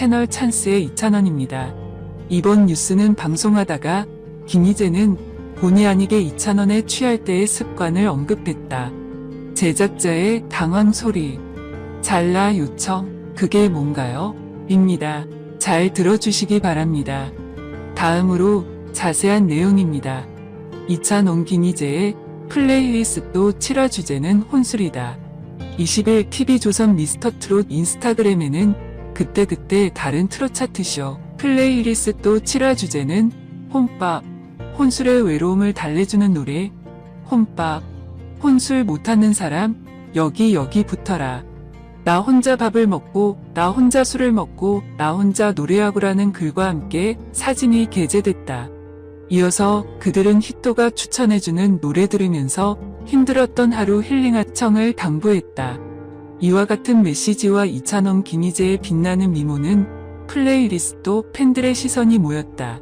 채널 찬스의 2,000원입니다. 이번 뉴스는 방송하다가 김희재는 본의 아니게 2,000원에 취할 때의 습관을 언급했다. 제작자의 당황 소리. 잘라 요청. 그게 뭔가요? 입니다. 잘 들어주시기 바랍니다. 다음으로 자세한 내용입니다. 2,000원 김희재의 플레이리스트 7화 주제는 혼술이다. 20일 TV조선 미스터트롯 인스타그램에는 그때그때 다른 트롯 차트쇼 플레이리스트 7화 주제는 혼밥, 혼술의 외로움을 달래주는 노래, 혼밥, 혼술 못하는 사람, 여기 붙어라. 나 혼자 밥을 먹고, 나 혼자 술을 먹고, 나 혼자 노래하고라는 글과 함께 사진이 게재됐다. 이어서 그들은 히토가 추천해주는 노래 들으면서 힘들었던 하루 힐링하청을 당부했다. 이와 같은 메시지와 2,000원 김희재의 빛나는 미모는 플레이리스트 팬들의 시선이 모였다.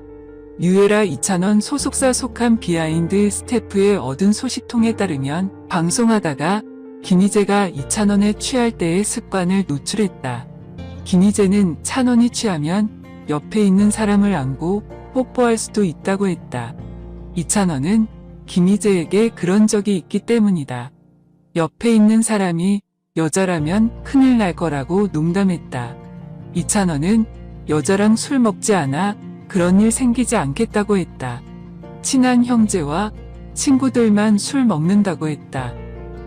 뉴에라 2,000원 소속사 속한 비하인드 스태프의 얻은 소식통에 따르면 방송하다가 김희재가 2,000원에 취할 때의 습관을 노출했다. 김희재는 1,000원이 취하면 옆에 있는 사람을 안고 뽀뽀할 수도 있다고 했다. 2,000원은 김희재에게 그런 적이 있기 때문이다. 옆에 있는 사람이 여자라면 큰일 날 거라고 농담했다. 2,000원은 여자랑 술 먹지 않아 그런 일 생기지 않겠다고 했다. 친한 형제와 친구들만 술 먹는다고 했다.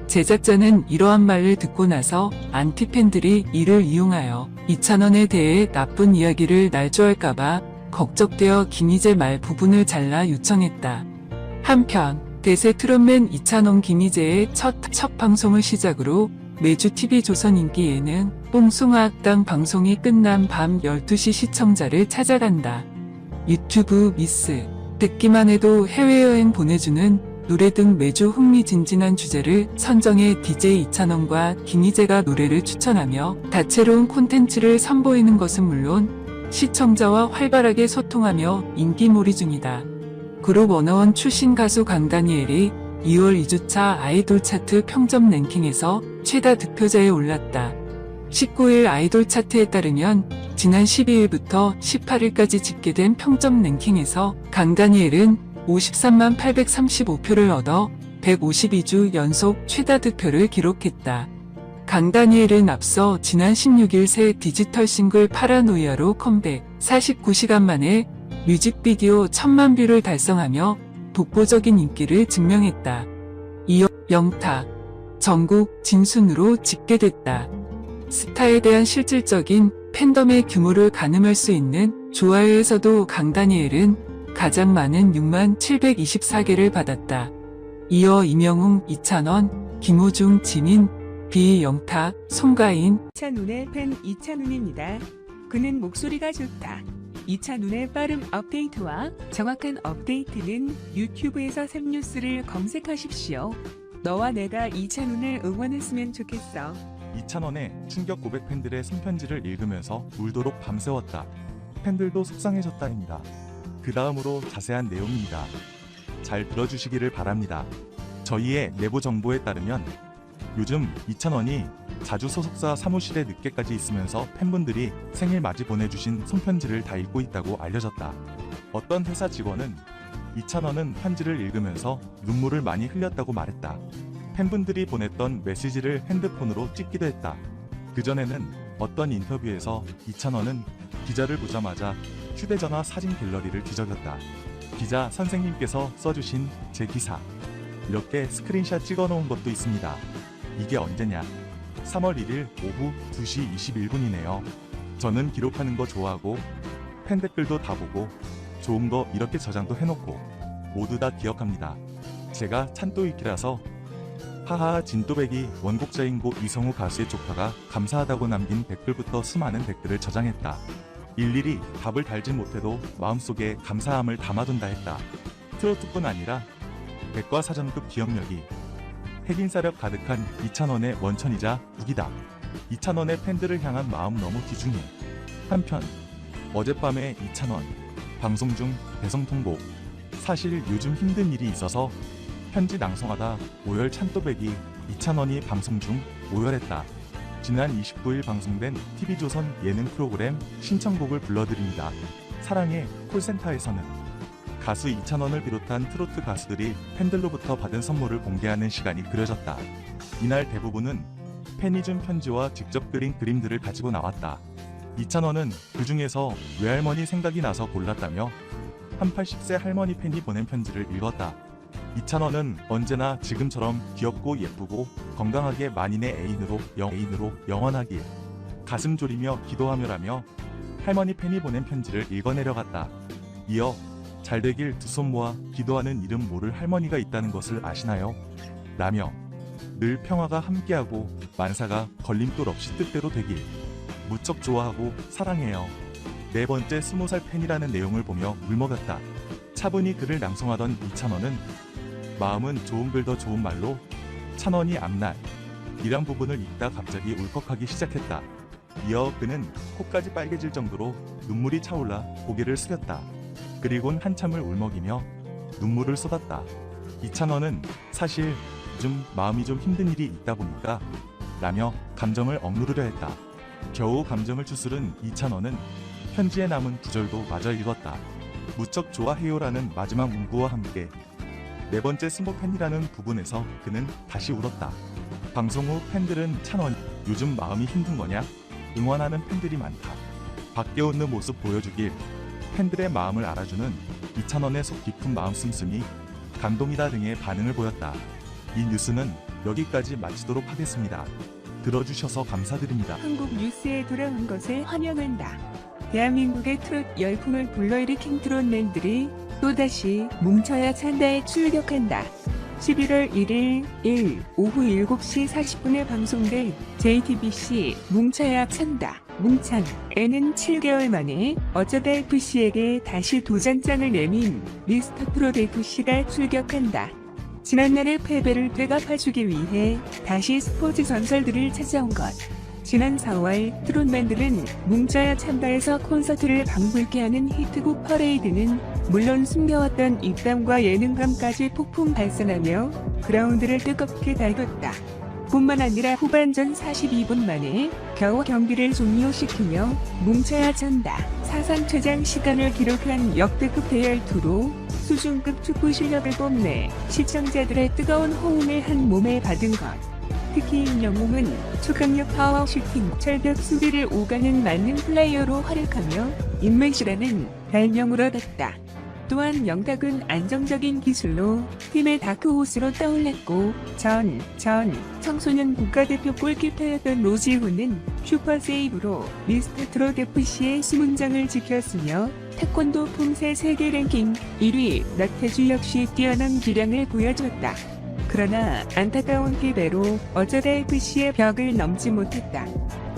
제작자는 이러한 말을 듣고 나서 안티팬들이 이를 이용하여 2,000원에 대해 나쁜 이야기를 날조할까봐 걱정되어 김희재 말 부분을 잘라 요청했다. 한편 대세 트롯맨 2,000원 김희재의 첫 방송을 시작으로 매주 TV조선 인기 예능 뽕숭아학당 방송이 끝난 밤 12시 시청자를 찾아간다. 유튜브 미스. 듣기만 해도 해외여행 보내주는 노래 등 매주 흥미진진한 주제를 선정해 DJ 2,000원과 김희재가 노래를 추천하며 다채로운 콘텐츠를 선보이는 것은 물론 시청자와 활발하게 소통하며 인기몰이 중이다. 그룹 워너원 출신 가수 강다니엘이 2월 2주차 아이돌 차트 평점 랭킹에서 최다 득표자에 올랐다. 19일 아이돌 차트에 따르면 지난 12일부터 18일까지 집계된 평점 랭킹에서 강다니엘은 53만 835표를 얻어 152주 연속 최다 득표를 기록했다. 강다니엘은 앞서 지난 16일 새 디지털 싱글 파라노이아로 컴백, 49시간 만에 뮤직비디오 1,000만 뷰를 달성하며 독보적인 인기를 증명했다. 이어 영탁, 전국 진순으로 집계됐다. 스타에 대한 실질적인 팬덤의 규모를 가늠할 수 있는 좋아요에서도 강다니엘은 가장 많은 6만 724개를 받았다. 이어 이명웅, 2,000원, 김호중, 지민, 비영탁, 송가인. 2,000원의 팬 2,000원입니다. 그는 목소리가 좋다. 2,000원의 빠른 업데이트와 정확한 업데이트는 유튜브에서 샘뉴스를 검색하십시오. 너와 내가 2,000원을 응원했으면 좋겠어. 2,000원의 충격 고백 팬들의 손편지를 읽으면서 울도록 밤새웠다. 팬들도 속상해졌다입니다. 그 다음으로 자세한 내용입니다. 잘 들어주시기를 바랍니다. 저희의 내부 정보에 따르면 요즘 2,000원이 자주 소속사 사무실에 늦게까지 있으면서 팬분들이 생일 맞이 보내주신 손편지를 다 읽고 있다고 알려졌다. 어떤 회사 직원은 2,000원은 편지를 읽으면서 눈물을 많이 흘렸다고 말했다. 팬분들이 보냈던 메시지를 핸드폰으로 찍기도 했다. 그전에는 어떤 인터뷰에서 2,000원은 기자를 보자마자 휴대전화 사진 갤러리를 뒤적였다. 기자 선생님께서 써주신 제 기사, 이렇게 스크린샷 찍어놓은 것도 있습니다. 이게 언제냐? 3월 1일 오후 2시 21분이네요. 저는 기록하는 거 좋아하고 팬 댓글도 다 보고 좋은 거 이렇게 저장도 해놓고 모두 다 기억합니다. 제가 찬또이키라서 하하. 진또배기 원곡자인 고 이성우 가수의 조카가 감사하다고 남긴 댓글부터 수많은 댓글을 저장했다. 일일이 답을 달진 못해도 마음속에 감사함을 담아둔다 했다. 트로트뿐 아니라 백과사전급 기억력이 핵인싸력 가득한 2,000원의 원천이자 무기다. 2,000원의 팬들을 향한 마음 너무 귀중해. 한편 어젯밤에 2,000원 방송 중 배송 통보. 사실 요즘 힘든 일이 있어서 편지 낭송하다 오열 찬또배기 2,000원이 방송 중 오열했다. 지난 29일 방송된 TV조선 예능 프로그램 신청곡을 불러드립니다. 사랑의 콜센터에서는 가수 이찬원을 비롯한 트로트 가수들이 팬들로부터 받은 선물을 공개하는 시간이 그려졌다. 이날 대부분은 팬이 준 편지와 직접 그린 그림들을 가지고 나왔다. 이찬원은 그 중에서 외할머니 생각이 나서 골랐다며 한 80세 할머니 팬이 보낸 편지를 읽었다. 이찬원은 언제나 지금처럼 귀엽고 예쁘고 건강하게 만인의 애인으로 영원하길 가슴 졸이며 기도하며라며 할머니 팬이 보낸 편지를 읽어내려갔다. 이어 잘 되길 두 손 모아 기도하는 이름 모를 할머니가 있다는 것을 아시나요? 라며 늘 평화가 함께하고 만사가 걸림돌 없이 뜻대로 되길 무척 좋아하고 사랑해요. 네 번째 20살 팬이라는 내용을 보며 울먹였다. 차분히 글을 낭송하던 이찬원은 마음은 좋은 글 더 좋은 말로 찬원이 앞날 이란 부분을 읽다 갑자기 울컥하기 시작했다. 이어 그는 코까지 빨개질 정도로 눈물이 차올라 고개를 숙였다. 그리곤 한참을 울먹이며 눈물을 쏟았다. 이찬원은 사실 요즘 마음이 좀 힘든 일이 있다 보니까 라며 감정을 억누르려 했다. 겨우 감정을 추스른 이찬원은 편지에 남은 구절도 마저 읽었다. 무척 좋아해요라는 마지막 문구와 함께 네 번째 스모 팬이라는 부분에서 그는 다시 울었다. 방송 후 팬들은 찬원 요즘 마음이 힘든 거냐? 응원하는 팬들이 많다. 밖에 웃는 모습 보여주길 팬들의 마음을 알아주는 이찬원의 속 깊은 마음 씀씀이 감동이다 등의 반응을 보였다. 이 뉴스는 여기까지 마치도록 하겠습니다. 들어주셔서 감사드립니다. 한국 뉴스에 돌아온 것을 환영한다. 대한민국의 트롯 열풍을 불러일으킨 트롯맨들이 또다시 뭉쳐야 찬다에 출격한다. 11월 1일 오후 7시 40분에 방송된 JTBC 뭉쳐야 찬다. 뭉찬에는 7개월 만에 어쩌다 FC에게 다시 도전장을 내민 미스터 트롯 FC가 출격한다. 지난날의 패배를 되갚아주기 위해 다시 스포츠 전설들을 찾아온 것. 지난 4월 트롯맨들은 뭉쳐야 찬다에서 콘서트를 방불케 하는 히트곡 퍼레이드는 물론 숨겨왔던 입담과 예능감까지 폭풍 발산하며 그라운드를 뜨겁게 달궜다. 뿐만 아니라 후반전 42분 만에 겨우 경기를 종료시키며 뭉쳐야 찬다. 사상 최장 시간을 기록한 역대급 대열투로 수준급 축구 실력을 뽐내 시청자들의 뜨거운 호응을 한 몸에 받은 것. 특히 임영웅은 초강력 파워 슈팅, 철벽 수비를 오가는 맞는 플레이어로 활약하며 인맥이라는 별명을 얻었다. 또한 영탁은 안정적인 기술로 팀의 다크호스로 떠올랐고 전 청소년 국가대표 골키퍼였던 로지훈은 슈퍼세이브로 미스터 트롯 FC의 수문장을 지켰으며 태권도 품새 세계 랭킹 1위 나태주 역시 뛰어난 기량을 보여줬다. 그러나 안타까운 패배로 어쩌다 FC의 벽을 넘지 못했다.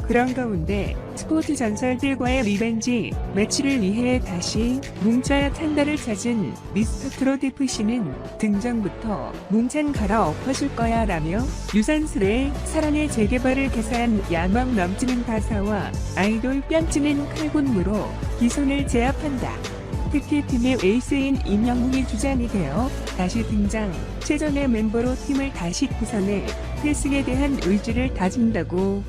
그런 가운데 스포츠 전설들과의 리벤지 매치를 위해 다시 뭉쳐야 찬다를 찾은 미스터 트롯 FC는 등장부터 뭉찬 갈아 엎어줄 거야 라며 유산슬의 사랑의 재개발을 개사한 야망 넘치는 가사와 아이돌 뺨치는 칼군무로 기선을 제압한다. 특히 팀의 에이스인 임영웅이 주장이 되어 다시 등장, 최전의 멤버로 팀을 다시 구성해 필승에 대한 의지를 다진다고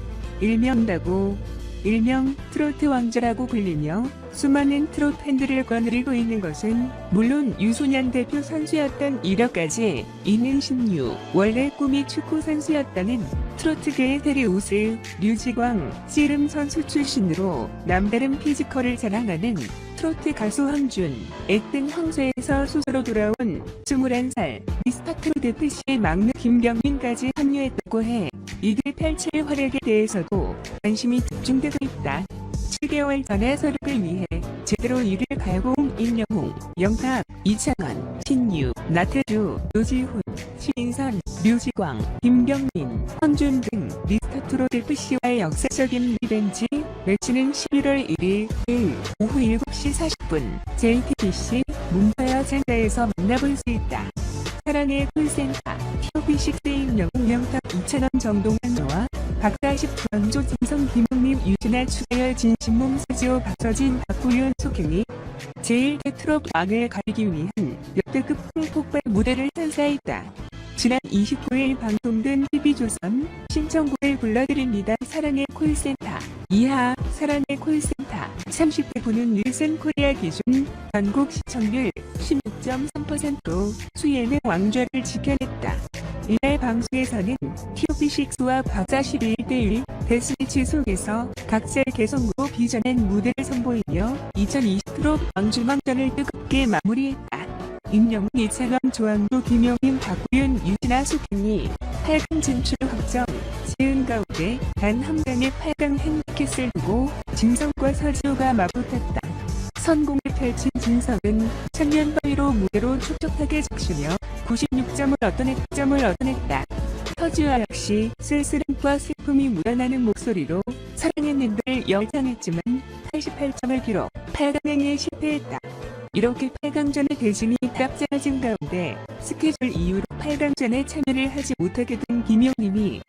일명 트로트 왕자라고 불리며 수많은 트롯 팬들을 거느리고 있는 것은 물론 유소년 대표 선수였던 이력까지 있는 신유, 원래 꿈이 축구 선수였다는 트로트계의 테리우스 류지광, 씨름 선수 출신으로 남다른 피지컬을 자랑하는 트로트 가수 황준, 액등 황소에서 소수로 돌아온 21살 미스터 트롯 FC의 막내 김경민까지 합류했다고 해 이들 펼칠 활약에 대해서도 관심이 집중되고 있다. 7개월 전에 서력을 위해 제대로 이를 갈고 온 임영웅, 영탁, 이찬원, 신유, 나태주, 노지훈, 신인선, 류지광, 김경민, 황준 등 미스터 트롯 FC와의 역사적인 리벤지 매치는 11월 1일 오후 7시 40분 JTBC 뭉쳐야 찬다에서 만나볼 수 있다. 사랑의 콜센터 TOP6 임영웅, 영탁, 이찬원, 정동환, 노아, 박다십, 주황조, 진성, 김웅림, 유진아, 추가열, 진신몽, 서지호, 박서진, 박구윤, 속행이 제1대 트롯 왕을 가리기 위한 역대급 폭발 무대를 선사했다. 지난 29일 방송된 TV조선 신청곡을 불러드립니다. 사랑의 콜센터 이하 사랑의 콜센터 30대 보는 닐슨 코리아 기준 전국 시청률 16.3% 수예는 왕좌를 지켜냈다. 이날 방송에서는 TOP6와 박자 11대1 데스매치 속에서 각자의 개성으로 빚어낸 무대를 선보이며 2020 트롯 왕주망전을 뜨겁게 마무리했다. 임영웅, 이찬원, 조항조, 김용임, 박구윤, 유진아, 수경이 8강 진출 확정. 지은 가운데 단 한 강의 8강 핸디캡을 두고 진성과 서지호가 맞붙었다. 선공을 펼친 진성은 천년 바위로 무대로 촉촉하게 적시며 96점을 얻어냈다. 서지호 역시 쓸쓸함과 슬픔이 묻어나는 목소리로 사랑했는들 열창했지만 88점을 기록 8강행에 실패했다. 이렇게 8강전의 대진이 짭짤해진 가운데 스케줄 이후로 8강전에 참여를 하지 못하게 된 김용임이